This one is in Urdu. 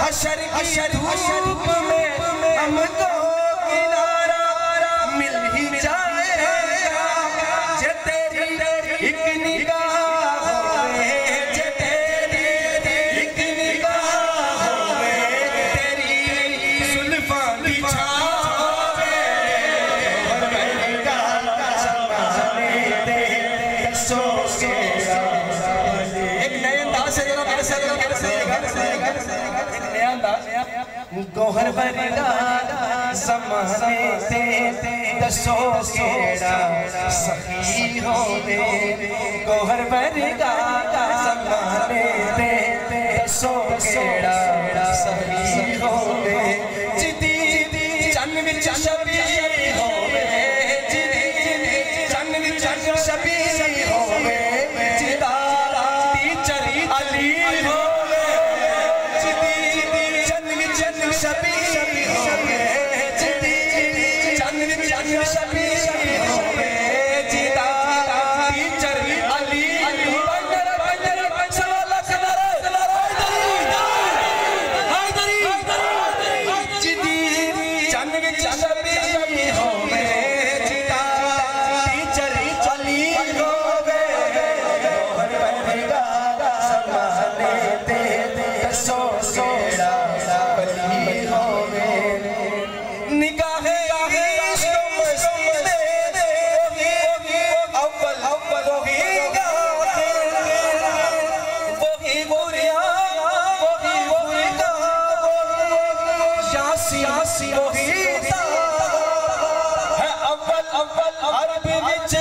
حشر کی دھوپ میں ہم کو کنارہ مل ہی جائے گا جے تیری ایک نگاہ ہوئے جے تیری ایک نگاہ ہوئے تیری زلفاں کی چھاوے اور میں نگاہ سمانے دے سو کے ایک نئے انداز سے ذرا میرے ساتھ گوہر ورگا زمانے تے دسو کیڑا سخی ہونے گوہر ورگا زمانے تے دسو کیڑا سخی ہونے جدی چن وچ شبی ہونے جدی چن وچ شبی ہونے جدا ٹیچر علی ہونے شبی ہوئے جدی چند شبی ہوئے جدا ٹیچر علی بنجر سوالہ کنارے جدی چند شبی ہوئے جدا ٹیچر علی ہوئے گوہر ورگا زمانے تے دسو کیڑا نگاہ عشق مستی دے اول وہی غافل وہی گریہ وہی گریہ یاسی وہی ہے اول عرب وچ